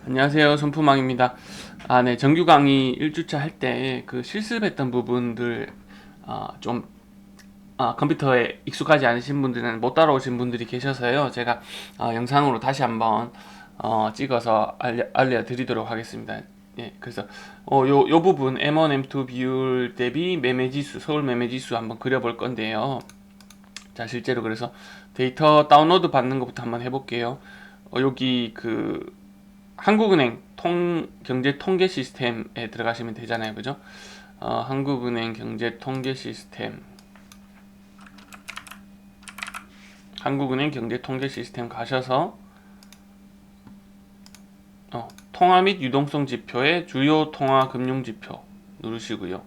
안녕하세요. 손프망입니다. 네, 정규 강의 1주차 할 때 그 실습했던 부분들 좀 컴퓨터에 익숙하지 않으신 분들은 못 따라오신 분들이 계셔서요. 제가 영상으로 다시 한번 찍어서 알려드리도록 하겠습니다. 예, 그래서 요 부분 M1, M2 비율 대비 매매지수, 서울 매매지수 한번 그려볼 건데요. 자, 실제로 그래서 데이터 다운로드 받는 것부터 한번 해볼게요. 여기 그 한국은행 경제 통계 시스템에 들어가시면 되잖아요. 그죠? 한국은행 경제 통계 시스템. 한국은행 경제 통계 시스템 가셔서 통화 및 유동성 지표의 주요 통화 금융 지표 누르시고요.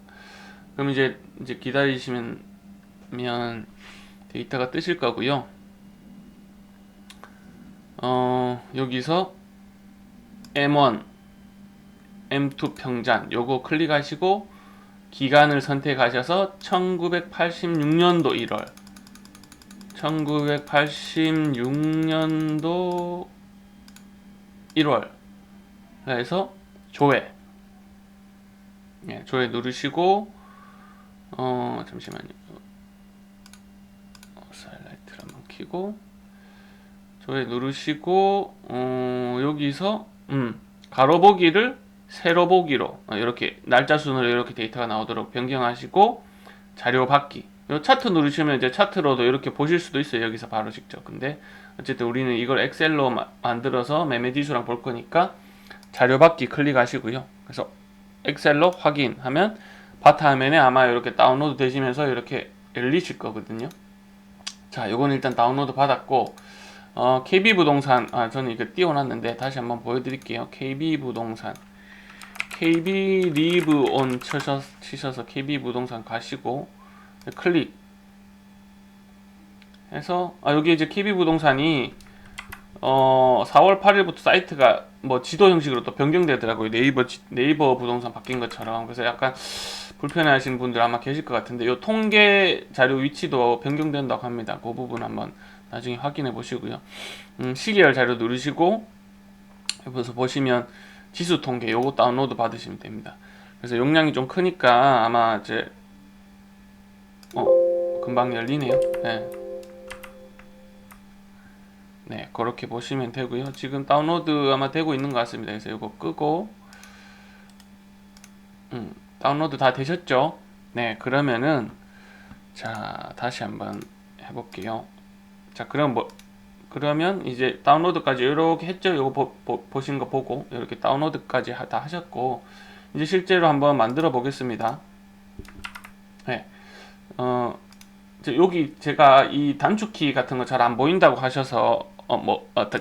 그럼 이제 기다리시면 데이터가 뜨실 거고요. 여기서 M1, M2 평잔 요거 클릭하시고 기간을 선택하셔서 1986년도 1월 1986년도 1월 해서 조회 조회 누르시고 잠시만요. 사일라이트를 한번 켜고 조회 누르시고 여기서 가로 보기를 세로 보기로 이렇게 날짜 순으로 이렇게 데이터가 나오도록 변경하시고 자료 받기. 이 차트 누르시면 이제 차트로도 이렇게 보실 수도 있어요. 여기서 바로 직접. 근데 어쨌든 우리는 이걸 엑셀로 만들어서 매매지수랑 볼 거니까 자료 받기 클릭하시고요. 그래서 엑셀로 확인하면 바탕화면에 아마 이렇게 다운로드 되시면서 이렇게 열리실 거거든요. 자, 요건 일단 다운로드 받았고 KB부동산 저는 이거 띄워놨는데 다시 한번 보여드릴게요. KB부동산 KB 리브 온 치셔서 KB부동산 가시고 클릭 해서 여기 이제 KB부동산이 4월 8일부터 사이트가 뭐 지도 형식으로 또 변경되더라고요. 네이버 부동산 바뀐 것처럼. 그래서 약간 불편해 하시는 분들 아마 계실 것 같은데 요 통계 자료 위치도 변경된다고 합니다. 그 부분 한번 나중에 확인해 보시고요. 시계열 자료 누르시고 여기서 보시면 지수 통계 요거 다운로드 받으시면 됩니다. 그래서 용량이 좀 크니까 아마 이제 금방 열리네요. 네, 그렇게 보시면 되고요. 지금 다운로드 아마 되고 있는 것 같습니다. 그래서 이거 끄고 다운로드 다 되셨죠? 네, 그러면은 자 다시 한번 해볼게요. 자, 그러면 이제 다운로드까지 이렇게 했죠. 이거 보신 거 보고 이렇게 다운로드까지 다 하셨고 이제 실제로 한번 만들어 보겠습니다. 네, 여기 제가 이 단축키 같은 거 잘 안 보인다고 하셔서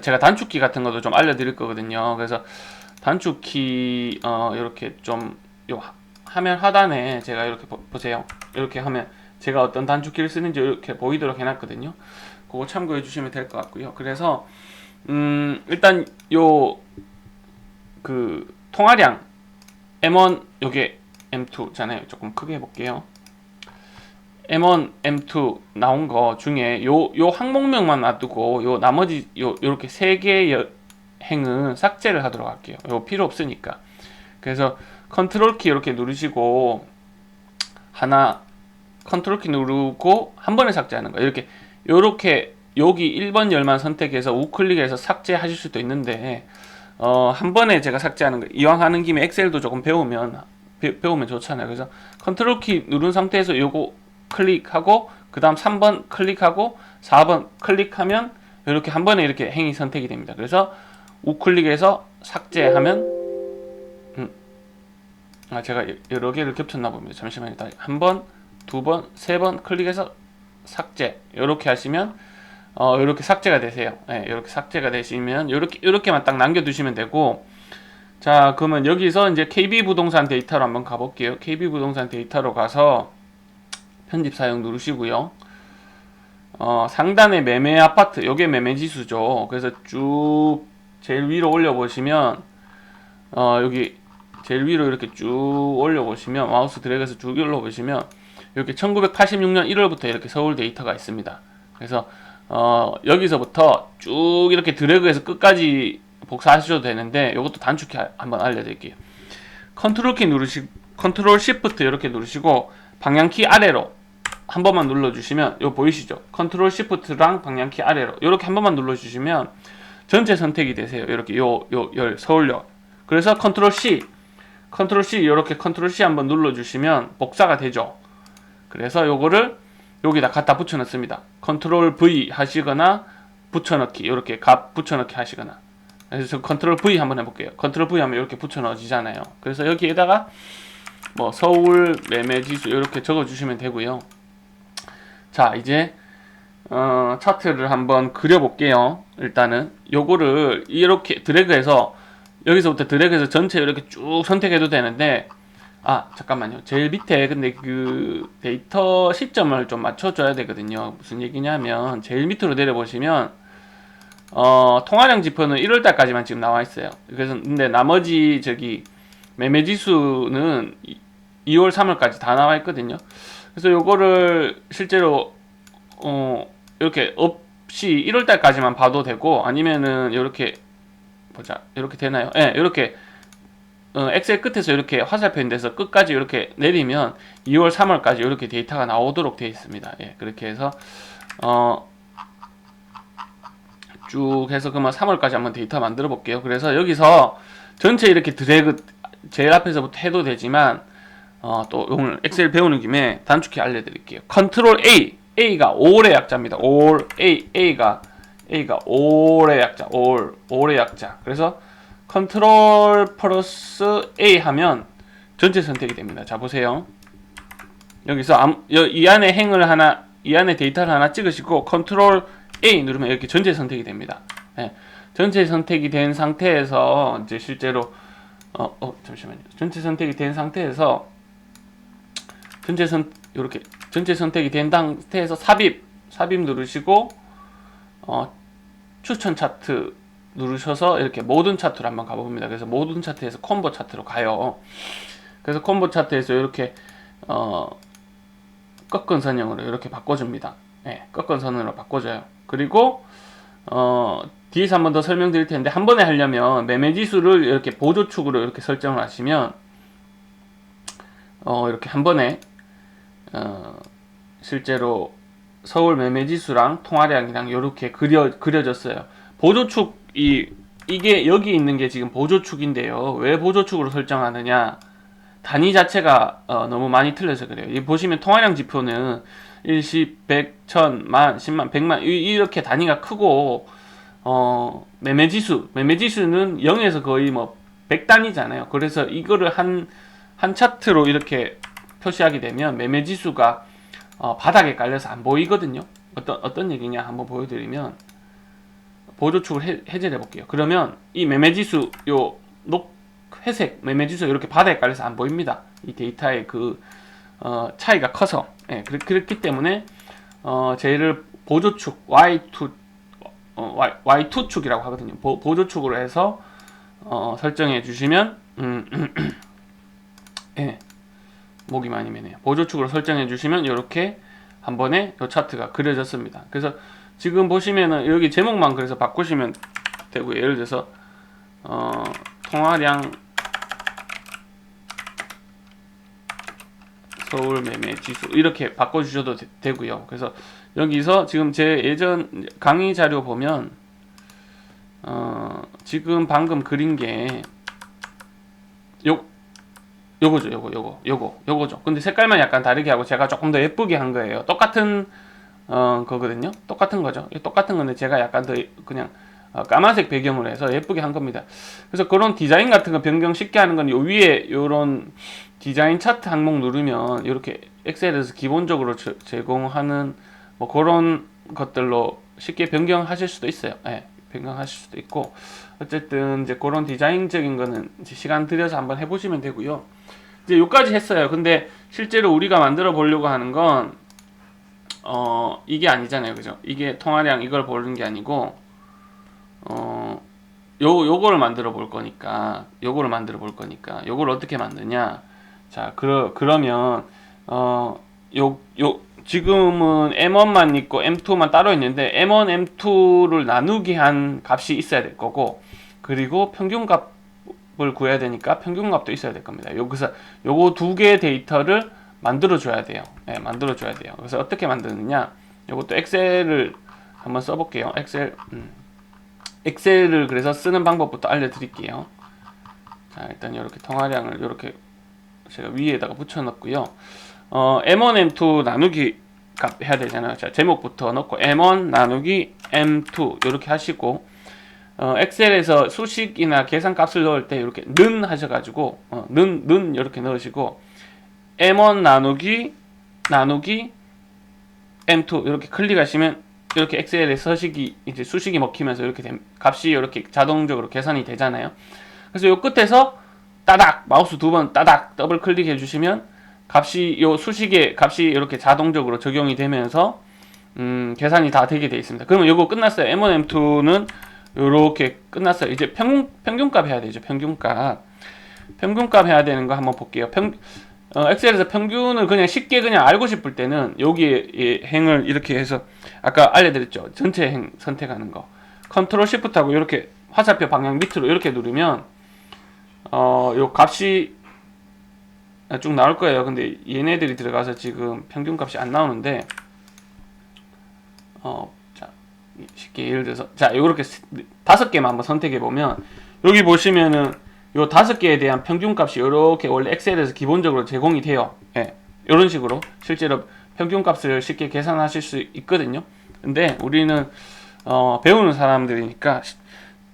제가 단축키 같은 것도 좀 알려드릴 거거든요. 그래서 단축키 이렇게 좀 요 화면 하단에 제가 이렇게 보세요. 이렇게 하면 제가 어떤 단축키를 쓰는지 이렇게 보이도록 해놨거든요. 그거 참고해 주시면 될 것 같고요. 그래서 일단 요 그 통화량 M1 요게 M2잖아요. 조금 크게 해볼게요. M1, M2 나온 거 중에 요 항목명만 놔두고 요 나머지 요렇게 세 개의 행은 삭제를 하도록 할게요. 요 필요 없으니까. 그래서 컨트롤 키 이렇게 누르시고 컨트롤 키 누르고 한 번에 삭제하는 거예요. 요렇게 여기 1번 열만 선택해서 우클릭해서 삭제하실 수도 있는데 한 번에 제가 삭제하는 거 이왕 하는 김에 엑셀도 조금 배우면 좋잖아요. 그래서 컨트롤 키 누른 상태에서 요거 클릭하고 그 다음 3번 클릭하고 4번 클릭하면 이렇게 한 번에 이렇게 행이 선택이 됩니다. 그래서 우클릭해서 삭제하면 제가 여러 개를 겹쳤나 봅니다. 잠시만요. 한 번, 두 번, 세 번 클릭해서 삭제 이렇게 하시면 이렇게 삭제가 되세요. 이렇게 삭제가 되시면 이렇게만 딱 남겨두시면 되고 자, 그러면 여기서 이제 KB부동산 데이터로 한번 가볼게요. KB부동산 데이터로 가서 편집 사용 누르시고요. 상단에 매매 아파트, 요게 매매 지수죠. 그래서 쭉 제일 위로 올려보시면 여기 제일 위로 이렇게 쭉 올려보시면 마우스 드래그해서 쭉 올려보시면 이렇게 1986년 1월부터 이렇게 서울 데이터가 있습니다. 그래서 여기서부터 쭉 이렇게 드래그해서 끝까지 복사하셔도 되는데 이것도 단축키 한번 알려드릴게요. 컨트롤키 컨트롤 시프트 이렇게 누르시고 방향키 아래로 한 번만 눌러주시면 이거 보이시죠? 컨트롤 시프트랑 방향키 아래로 이렇게 한 번만 눌러주시면 전체 선택이 되세요. 이렇게 서울역. 그래서 컨트롤 C 이렇게 컨트롤 C 한번 눌러주시면 복사가 되죠. 그래서 요거를 여기다 갖다 붙여넣습니다. 컨트롤 V 하시거나 붙여넣기 이렇게 값 붙여넣기 하시거나. 그래서 저 컨트롤 V 한번 해볼게요. 컨트롤 V 하면 이렇게 붙여넣어지잖아요. 그래서 여기에다가 뭐 서울 매매지수 이렇게 적어주시면 되고요. 자, 이제 차트를 한번 그려볼게요. 일단은 요거를 이렇게 드래그해서 여기서부터 드래그해서 전체 이렇게 쭉 선택해도 되는데, 잠깐만요. 제일 밑에 근데 그 데이터 시점을 좀 맞춰줘야 되거든요. 무슨 얘기냐면 제일 밑으로 내려보시면 통화량 지표는 1월달까지만 지금 나와 있어요. 그래서 근데 나머지 저기 매매지수는 2월, 3월까지 다 나와 있거든요. 그래서 요거를 실제로 이렇게 없이 1월달까지만 봐도 되고, 아니면은 이렇게 보자, 이렇게 되나요? 예, 이렇게 엑셀 끝에서 이렇게 화살표 있는 데서 끝까지 이렇게 내리면 2월, 3월까지 이렇게 데이터가 나오도록 되어 있습니다. 예, 그렇게 해서 쭉 해서 그러면 3월까지 한번 데이터 만들어 볼게요. 그래서 여기서 전체 이렇게 드래그 제일 앞에서부터 해도 되지만 또 오늘 엑셀 배우는 김에 단축키 알려드릴게요. 컨트롤 A가 올의 약자입니다. A가 올의 약자, 올의 약자. 그래서 컨트롤 플러스 A 하면 전체 선택이 됩니다. 자, 보세요. 여기서 이 안에 이 안에 데이터를 하나 찍으시고 컨트롤 A 누르면 이렇게 전체 선택이 됩니다. 예, 전체 선택이 된 상태에서 이제 실제로 잠시만요. 전체 선택이 된 상태에서 이렇게 전체 선택이 된 상태에서 삽입 누르시고 추천 차트 누르셔서 이렇게 모든 차트로 한번 가봅니다. 그래서 모든 차트에서 콤보 차트로 가요. 그래서 콤보 차트에서 이렇게 꺾은 선형으로 이렇게 바꿔줍니다. 예, 꺾은 선으로 바꿔줘요. 그리고 뒤에서 한 번 더 설명드릴 텐데, 한 번에 하려면 매매지수를 이렇게 보조축으로 이렇게 설정을 하시면 이렇게 한 번에 실제로 서울 매매지수랑 통화량이랑 이렇게 그려졌어요. 보조축이 이게 여기 있는 게 지금 보조축인데요. 왜 보조축으로 설정하느냐? 단위 자체가 너무 많이 틀려서 그래요. 이 보시면 통화량 지표는 10, 100, 1000, 만, 10만, 100만 이렇게 단위가 크고 매매지수는 0에서 거의 뭐 100단위잖아요. 그래서 이거를 한 차트로 이렇게 표시하게 되면 매매지수가 바닥에 깔려서 안 보이거든요. 어떤 얘기냐 한번 보여드리면, 보조축을 해제를 해볼게요. 그러면 이 매매지수 회색 매매지수 이렇게 바닥에 깔려서 안 보입니다. 이 데이터의 그 차이가 커서. 예, 그렇기 때문에 쟤를 보조축 Y2축이라고 하거든요. 보조축으로 해서 설정해 주시면 예, 목이 많이 매네요. 보조축으로 설정해 주시면 이렇게 한 번에 이 차트가 그려졌습니다. 그래서 지금 보시면은 여기 제목만 그래서 바꾸시면 되고, 예를 들어서 통화량 서울 매매 지수 이렇게 바꿔주셔도 되고요. 그래서 여기서 지금 제 예전 강의 자료 보면 지금 방금 그린 게 요거죠. 근데 색깔만 약간 다르게 하고 제가 조금 더 예쁘게 한 거예요. 똑같은 거거든요. 똑같은 거죠. 똑같은 건데 제가 약간 더 그냥 까만색 배경으로 해서 예쁘게 한 겁니다. 그래서 그런 디자인 같은 거 변경 쉽게 하는 건 요 위에 요런 디자인 차트 항목 누르면 이렇게 엑셀에서 기본적으로 제공하는 뭐 그런 것들로 쉽게 변경하실 수도 있어요. 예, 변경하실 수도 있고, 어쨌든 이제 그런 디자인적인 거는 이제 시간 들여서 한번 해보시면 되고요. 이제 요까지 했어요. 근데 실제로 우리가 만들어 보려고 하는 건 이게 아니잖아요, 그죠? 이게 통화량 이걸 보는 게 아니고 요거를 만들어 볼 거니까 요걸 어떻게 만드냐? 자, 그러면 지금은 M1만 있고 M2만 따로 있는데 M1, M2를 나누기 한 값이 있어야 될 거고, 그리고 평균값을 구해야 되니까 평균값도 있어야 될 겁니다. 여기서 요거 두 개의 데이터를 만들어 줘야 돼요. 네, 만들어 줘야 돼요. 그래서 어떻게 만드느냐? 요것도 엑셀을 한번 써볼게요. 엑셀을 그래서 쓰는 방법부터 알려드릴게요. 자, 일단 이렇게 통화량을 이렇게 제가 위에다가 붙여놓고요. M1, M2 나누기 값 해야 되잖아요. 자, 제목부터 넣고 M1 나누기 M2 이렇게 하시고 엑셀에서 수식이나 계산 값을 넣을 때 이렇게 는 하셔가지고 는 이렇게 넣으시고 M1 나누기 M2 이렇게 클릭하시면 이렇게 엑셀에 서식이 이제 수식이 먹히면서 이렇게 값이 이렇게 자동적으로 계산이 되잖아요. 그래서 요 끝에서 따닥 마우스 두 번 따닥 더블 클릭해 주시면 값이 요 수식의 값이 이렇게 자동적으로 적용이 되면서 계산이 다 되게 되어 있습니다. 그러면 요거 끝났어요. M1, M2는 요렇게 끝났어요. 이제 평균값 해야 되죠. 평균값 해야 되는 거 한번 볼게요. 엑셀에서 평균을 그냥 쉽게 그냥 알고 싶을 때는 여기에 행을 이렇게 해서 아까 알려드렸죠. 전체 행 선택하는 거. 컨트롤 시프트 하고 이렇게 화살표 방향 밑으로 이렇게 누르면 요 값이 쭉 나올 거예요. 근데 얘네들이 들어가서 지금 평균값이 안 나오는데 자 쉽게 예를 들어서 자 요렇게 5개만 한번 선택해 보면 여기 보시면은 요 5개에 대한 평균값이 이렇게 원래 엑셀에서 기본적으로 제공이 돼요. 예, 이런 식으로 실제로 평균값을 쉽게 계산하실 수 있거든요. 근데 우리는 배우는 사람들이니까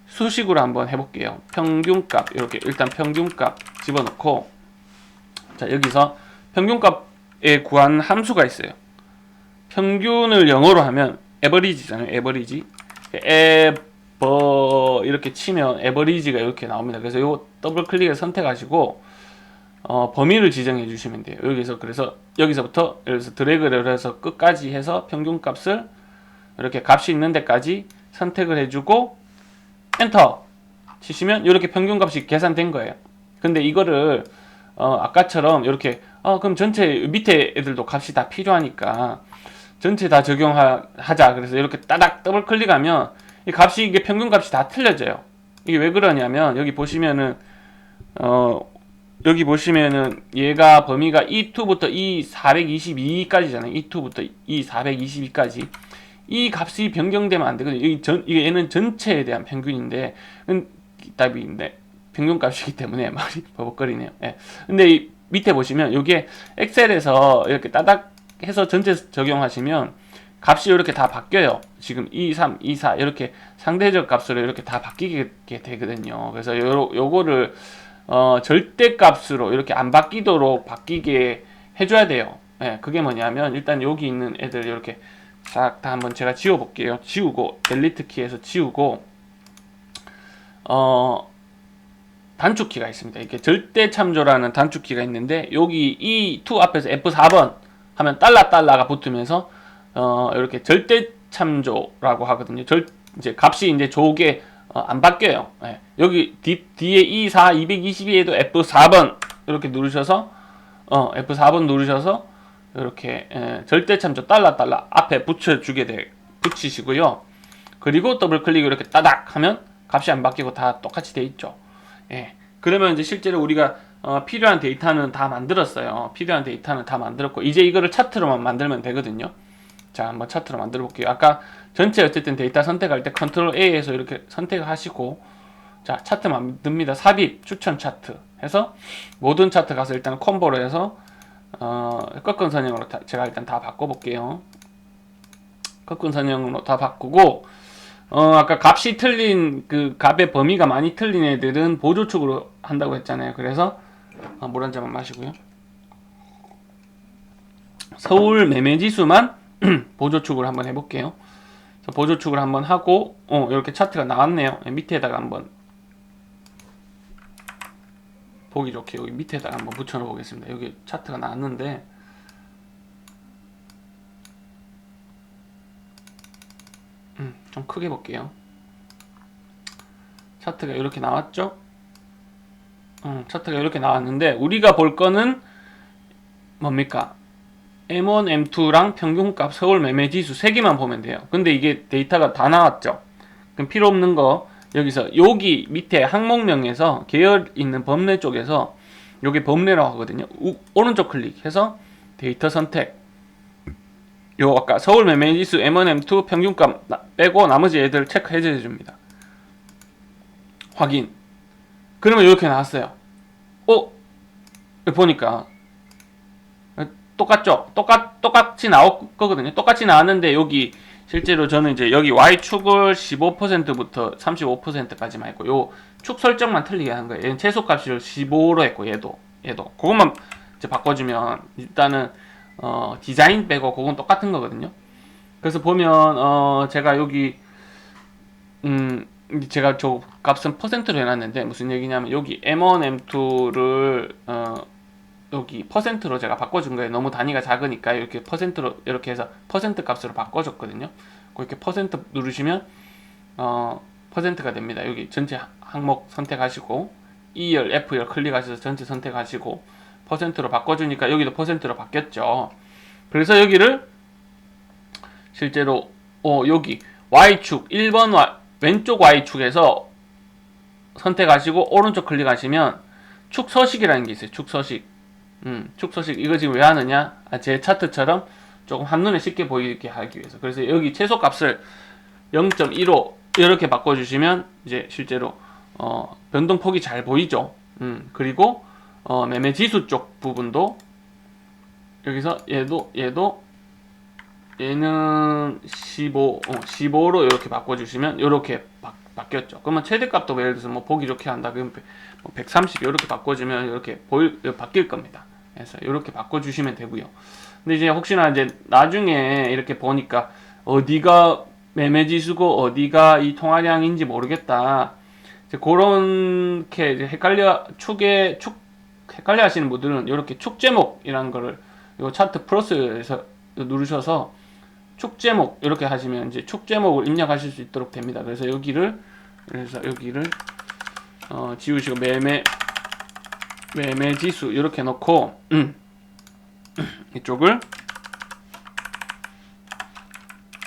수식으로 한번 해볼게요. 평균값 이렇게 일단 평균값 집어넣고 자 여기서 평균값에 구한 함수가 있어요. 평균을 영어로 하면 에버리지잖아요. 에버리지. 이렇게 치면 에버리지가 이렇게 나옵니다. 그래서 이거 더블 클릭해서 선택하시고 범위를 지정해 주시면 돼요. 그래서 여기서부터 드래그를 해서 끝까지 해서 평균값을 이렇게 값이 있는 데까지 선택을 해주고 엔터 치시면 이렇게 평균값이 계산된 거예요. 근데 이거를 아까처럼 이렇게 그럼 전체 밑에 애들도 값이 다 필요하니까 전체 다 적용하자. 그래서 이렇게 따닥 더블 클릭하면 이 값이 이게 평균값이 다 틀려져요. 이게 왜 그러냐면 여기 보시면은 얘가 범위가 E2부터 E422까지잖아요. E2부터 E422까지 이 값이 변경되면 안 되거든요. 이게 얘는 전체에 대한 평균인데 답인데 평균값이기 때문에 말이 버벅거리네요. 예. 근데 이 밑에 보시면 이게 엑셀에서 이렇게 따닥 해서 전체 적용하시면 값이 이렇게 다 바뀌어요. 지금 2, 3, 2, 4 이렇게 상대적 값으로 이렇게 다 바뀌게 되거든요. 그래서 요거를 절대값으로 이렇게 안 바뀌도록 바뀌게 해줘야 돼요. 예, 그게 뭐냐면 일단 여기 있는 애들 이렇게 싹 다 한번 제가 지워볼게요. 지우고 델리트 키에서 지우고 단축키가 있습니다. 이렇게 절대 참조라는 단축키가 있는데 여기 E2 앞에서 F4번 하면 달러가 붙으면서 이렇게 절대 참조라고 하거든요. 이제 값이 이제 조개 안 바뀌어요. 예. 여기 뒤에 E4 222에도 F4번 이렇게 누르셔서 F4번 누르셔서 이렇게 절대 참조 달러 앞에 붙이시고요. 그리고 더블 클릭 이렇게 따닥 하면 값이 안 바뀌고 다 똑같이 돼 있죠. 예. 그러면 이제 실제로 우리가 필요한 데이터는 다 만들었어요. 필요한 데이터는 다 만들었고 이제 이거를 차트로만 만들면 되거든요. 자, 한번 차트로 만들어 볼게요. 아까 전체 어쨌든 데이터 선택할 때 컨트롤 A에서 이렇게 선택을 하시고 자, 차트 만듭니다. 삽입 추천 차트 해서 모든 차트 가서 일단 콤보로 해서 꺾은 선형으로 제가 일단 다 바꿔 볼게요. 꺾은 선형으로 다 바꾸고 아까 값이 틀린 그 값의 범위가 많이 틀린 애들은 보조축으로 한다고 했잖아요. 그래서 물 한 잔만 마시고요. 서울 매매지수만 보조축을 한번 해볼게요. 보조축을 한번 하고 이렇게 차트가 나왔네요. 밑에다가 한번 보기 좋게 여기 밑에다가 한번 붙여놓어 보겠습니다. 여기 차트가 나왔는데 좀 크게 볼게요. 차트가 이렇게 나왔죠? 차트가 이렇게 나왔는데 우리가 볼 거는 뭡니까? M1, M2랑 평균값 서울 매매지수 3개만 보면 돼요. 근데 이게 데이터가 다 나왔죠. 그럼 필요 없는 거 여기서 여기 밑에 항목명에서 계열 있는 법례 쪽에서 요게 법례라고 하거든요. 오른쪽 클릭해서 데이터 선택. 요 아까 서울 매매지수 M1, M2 평균값 빼고 나머지 애들 체크해 줍니다. 확인. 그러면 이렇게 나왔어요. 보니까 똑같죠? 똑같이 나올 거거든요. 똑같이 나왔는데 여기 실제로 저는 이제 여기 Y축을 15%부터 35%까지만 했고 요 축 설정만 틀리게 한 거예요. 얘는 최소값을 15로 했고 얘도 그것만 이제 바꿔주면 일단은 디자인 빼고 그건 똑같은 거거든요. 그래서 보면 제가 여기 제가 저 값은 퍼센트로 해놨는데 무슨 얘기냐면 여기 M1, M2를 여기 퍼센트로 제가 바꿔준 거예요. 너무 단위가 작으니까 이렇게 퍼센트로 이렇게 해서 퍼센트 값으로 바꿔줬거든요. 그렇게 퍼센트 누르시면 퍼센트가 됩니다. 여기 전체 항목 선택하시고 E열, F열 클릭하셔서 전체 선택하시고 퍼센트로 바꿔주니까 여기도 퍼센트로 바뀌었죠. 그래서 여기를 실제로 여기 Y축 1번 왼쪽 Y축에서 선택하시고 오른쪽 클릭하시면 축 서식이라는 게 있어요. 축 서식. 축 서식 이거 지금 왜 하느냐? 제 차트처럼 조금 한눈에 쉽게 보이게 하기 위해서. 그래서 여기 최소 값을 0.15 이렇게 바꿔주시면 이제 실제로 변동폭이 잘 보이죠. 그리고 매매 지수 쪽 부분도 여기서 얘는 15로 이렇게 바꿔주시면 이렇게 바뀌었죠. 그러면 최대값도 예를 들어서 뭐 보기 좋게 한다 그러면 130 이렇게 바꿔주면 이렇게 바뀔 겁니다. 그래서 이렇게 바꿔주시면 되고요. 근데 이제 혹시나 이제 나중에 이렇게 보니까 어디가 매매지수고 어디가 이 통화량인지 모르겠다. 이제 그렇게 이제 헷갈려 하시는 분들은 이렇게 축 제목이라는 거를 요 차트 플러스에서 누르셔서 축 제목 이렇게 하시면 이제 축 제목을 입력하실 수 있도록 됩니다. 그래서 여기를 지우시고 매매 지수 이렇게 넣고 이쪽을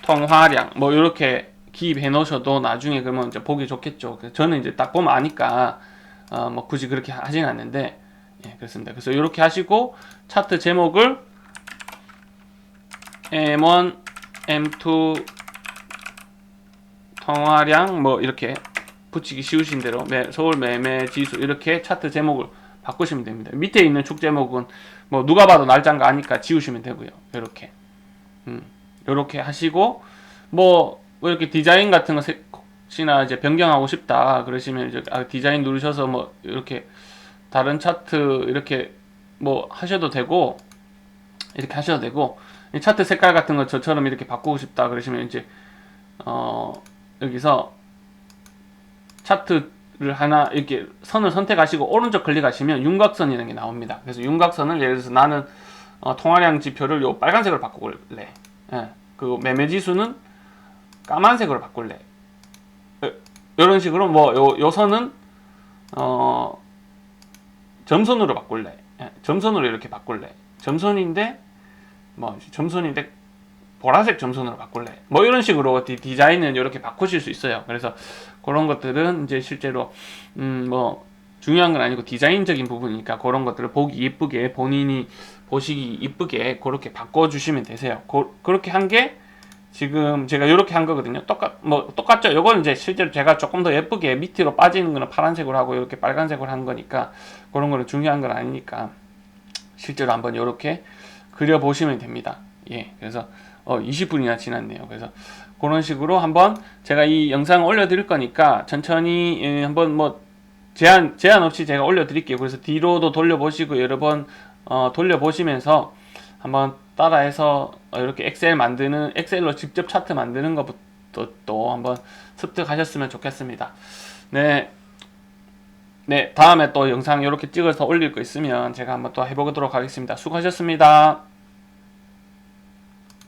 통화량 뭐 이렇게 기입해 놓으셔도 나중에 그러면 이제 보기 좋겠죠. 저는 이제 딱 보면 아니까 뭐 굳이 그렇게 하진 않는데 그렇습니다. 그래서 이렇게 하시고 차트 제목을 M1, M2 통화량 뭐 이렇게 붙이기 쉬우신 대로 서울 매매 지수 이렇게 차트 제목을 바꾸시면 됩니다. 밑에 있는 축 제목은 뭐 누가 봐도 날짜인 거 아니까 지우시면 되고요. 이렇게 하시고 뭐 이렇게 디자인 같은 거 혹시나 이제 변경하고 싶다 그러시면 이제 디자인 누르셔서 뭐 이렇게 다른 차트 이렇게 뭐 하셔도 되고 이렇게 하셔도 되고 차트 색깔 같은 거 저처럼 이렇게 바꾸고 싶다 그러시면 이제 여기서 차트를 하나 이렇게 선을 선택하시고 오른쪽 클릭하시면 윤곽선이라는 게 나옵니다. 그래서 윤곽선을 예를 들어서 나는 통화량 지표를 요 빨간색으로 바꿀래. 그 매매 지수는 까만색으로 바꿀래. 이런 식으로 뭐 요 선은 점선으로 바꿀래. 점선으로 이렇게 바꿀래. 점선인데 보라색 점선으로 바꿀래. 뭐 이런 식으로 디자인은 이렇게 바꾸실 수 있어요. 그래서 그런 것들은 이제 실제로 뭐 중요한 건 아니고 디자인적인 부분이니까 그런 것들을 보기 예쁘게 본인이 보시기 이쁘게 그렇게 바꿔주시면 되세요. 그렇게 한 게 지금 제가 이렇게 한 거거든요. 똑같죠. 요거는 이제 실제로 제가 조금 더 예쁘게 밑으로 빠지는 거는 파란색으로 하고 이렇게 빨간색으로 한 거니까 그런 거는 중요한 건 아니니까 실제로 한번 이렇게 그려보시면 됩니다. 그래서 20분이나 지났네요. 그래서 그런 식으로 한번 제가 이 영상을 올려드릴 거니까 천천히 한번 뭐 제한 없이 제가 올려드릴게요. 그래서 뒤로도 돌려보시고 여러 번 돌려보시면서 한번 따라해서 이렇게 엑셀로 직접 차트 만드는 것부터 또 한번 습득하셨으면 좋겠습니다. 네, 다음에 또 영상 이렇게 찍어서 올릴 거 있으면 제가 한번 또 해보도록 하겠습니다. 수고하셨습니다.